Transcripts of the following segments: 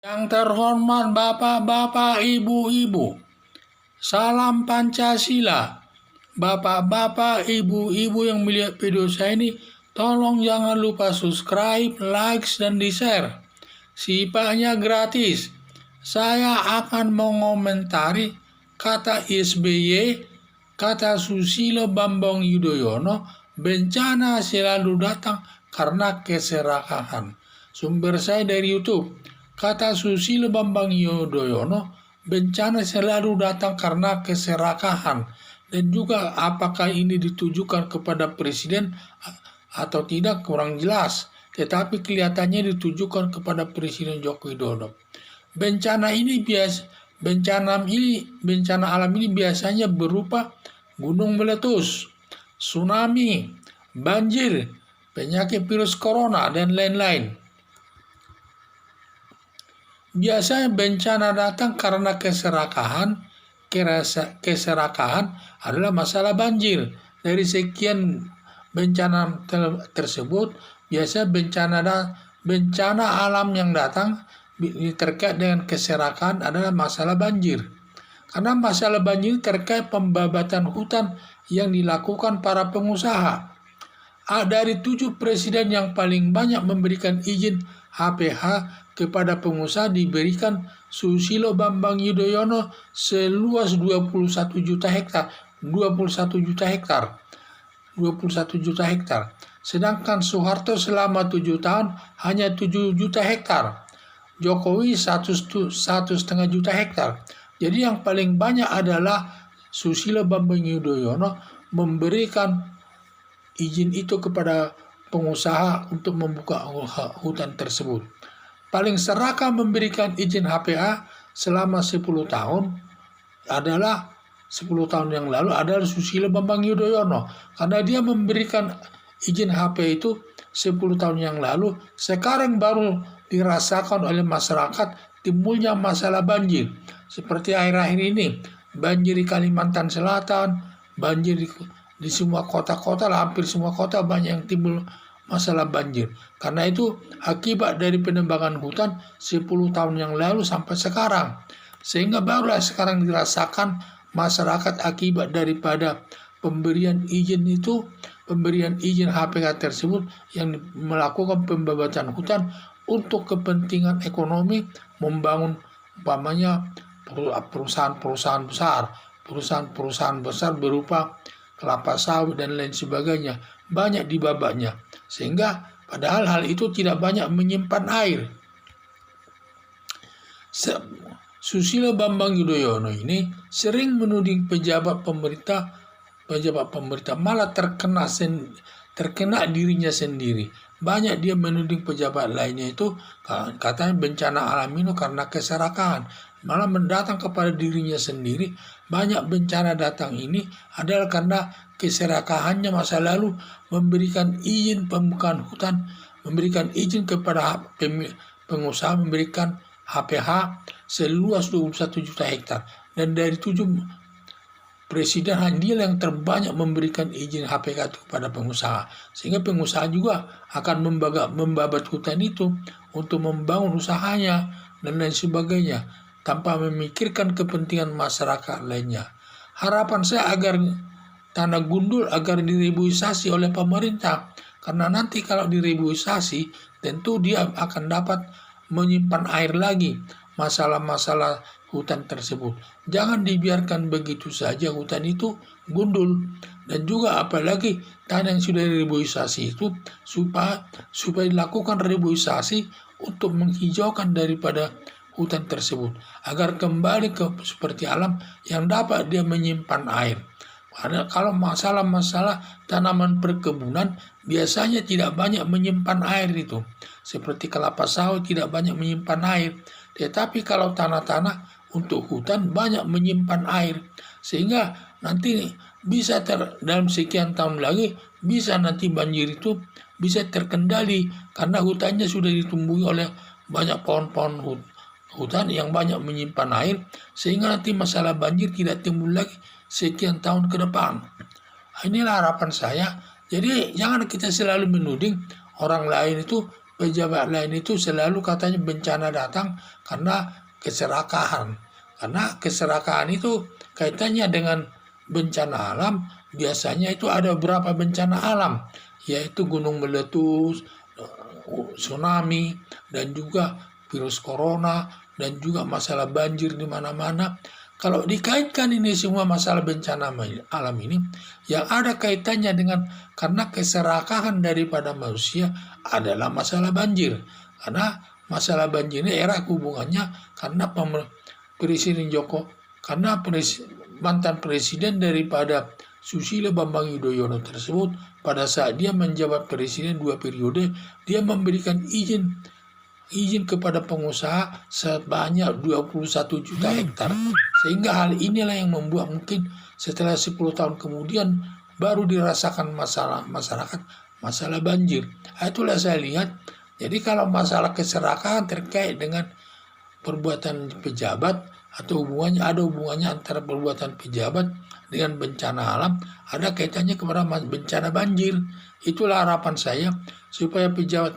Yang terhormat Bapak-Bapak, Ibu-Ibu, salam Pancasila. Bapak-bapak, ibu-ibu yang melihat video saya ini, tolong jangan lupa subscribe, like, dan di-share. Sifatnya gratis. Saya akan mengomentari kata SBY, kata Susilo Bambang Yudhoyono, bencana selalu datang karena keserakahan. Sumber saya dari YouTube. Kata Susilo Bambang Yudhoyono, bencana selalu datang karena keserakahan. Dan juga apakah ini ditujukan kepada presiden atau tidak kurang jelas. Tetapi kelihatannya ditujukan kepada Presiden Joko Widodo. Bencana alam ini biasanya berupa gunung meletus, tsunami, banjir, penyakit virus corona, dan lain-lain. Biasanya bencana datang karena keserakahan adalah masalah banjir. Dari sekian bencana tersebut, biasa bencana alam yang datang terkait dengan keserakahan adalah masalah banjir. Karena masalah banjir terkait pembabatan hutan yang dilakukan para pengusaha. Dari 7 presiden yang paling banyak memberikan izin HPH kepada pengusaha diberikan Susilo Bambang Yudhoyono seluas 21 juta hektar. Sedangkan Soeharto selama 7 tahun hanya 7 juta hektar. Jokowi 1,5 juta hektar. Jadi yang paling banyak adalah Susilo Bambang Yudhoyono memberikan izin itu kepada pengusaha untuk membuka hutan tersebut. Paling serakah memberikan izin HPA selama 10 tahun adalah 10 tahun yang lalu adalah Susilo Bambang Yudhoyono. Karena dia memberikan izin HPA itu 10 tahun yang lalu, sekarang baru dirasakan oleh masyarakat timbulnya masalah banjir. Seperti akhir-akhir ini, banjir di Kalimantan Selatan, banjir di semua kota-kota, hampir semua kota banyak yang timbul masalah banjir. Karena itu akibat dari penebangan hutan 10 tahun yang lalu sampai sekarang. Sehingga barulah sekarang dirasakan masyarakat akibat daripada pemberian izin HPK tersebut yang melakukan pembabatan hutan untuk kepentingan ekonomi, membangun umpamanya perusahaan-perusahaan besar berupa kelapa sawit dan lain sebagainya, banyak dibabaknya, sehingga padahal hal itu tidak banyak menyimpan air. Susilo Bambang Yudhoyono ini sering menuding pejabat pemerintah malah terkena dirinya sendiri. Banyak dia menuding pejabat lainnya itu katanya bencana alam itu karena keserakahan, malah mendatang kepada dirinya sendiri. Banyak bencana datang ini adalah karena keserakahannya masa lalu memberikan izin pembukaan hutan, memberikan izin kepada pengusaha memberikan HPH seluas 21 juta hektar. Dan dari 7 presiden hanya yang terbanyak memberikan izin HPK itu kepada pengusaha. Sehingga pengusaha juga akan membabat hutan itu untuk membangun usahanya dan lain sebagainya, tanpa memikirkan kepentingan masyarakat lainnya. Harapan saya agar tanah gundul agar direboisasi oleh pemerintah. Karena nanti kalau direboisasi, tentu dia akan dapat menyimpan air lagi masalah-masalah hutan tersebut. Jangan dibiarkan begitu saja hutan itu gundul. Dan juga apalagi tanah yang sudah direboisasi itu supaya dilakukan reboisasi untuk menghijaukan daripada hutan tersebut agar kembali ke seperti alam yang dapat dia menyimpan air. Karena kalau masalah-masalah tanaman perkebunan biasanya tidak banyak menyimpan air itu. Seperti kelapa sawit tidak banyak menyimpan air. Tetapi kalau tanah-tanah untuk hutan banyak menyimpan air. Sehingga nanti bisa dalam sekian tahun lagi bisa nanti banjir itu bisa terkendali. Karena hutannya sudah ditumbuhi oleh banyak pohon-pohon hutan yang banyak menyimpan air. Sehingga nanti masalah banjir tidak timbul lagi sekian tahun ke depan. Inilah harapan saya. Jadi jangan kita selalu menuding orang lain itu pejabat lain itu selalu katanya bencana datang karena keserakahan. Karena keserakahan itu kaitannya dengan bencana alam, biasanya itu ada beberapa bencana alam, yaitu gunung meletus, tsunami, dan juga virus corona, dan juga masalah banjir di mana-mana. Kalau dikaitkan ini semua masalah bencana alam ini, yang ada kaitannya dengan karena keserakahan daripada manusia adalah masalah banjir. Karena masalah banjir ini erat hubungannya karena Presiden mantan presiden daripada Susilo Bambang Yudhoyono tersebut pada saat dia menjabat presiden 2 periode, dia memberikan izin kepada pengusaha sebanyak 21 juta hektar. Sehingga hal inilah yang membuat mungkin setelah 10 tahun kemudian baru dirasakan masyarakat masalah banjir. Itulah saya lihat. Jadi kalau masalah keserakahan terkait dengan perbuatan pejabat atau ada hubungannya antara perbuatan pejabat dengan bencana alam, ada kaitannya kepada bencana banjir. Itulah harapan saya supaya pejabat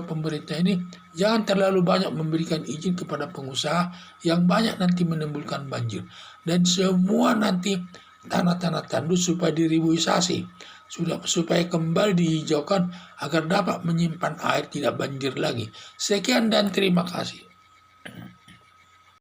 pemerintah ini jangan terlalu banyak memberikan izin kepada pengusaha yang banyak nanti menimbulkan banjir, dan semua nanti tanah-tanah tandus supaya diribuisasi, supaya kembali dihijaukan agar dapat menyimpan air, tidak banjir lagi. Sekian dan terima kasih.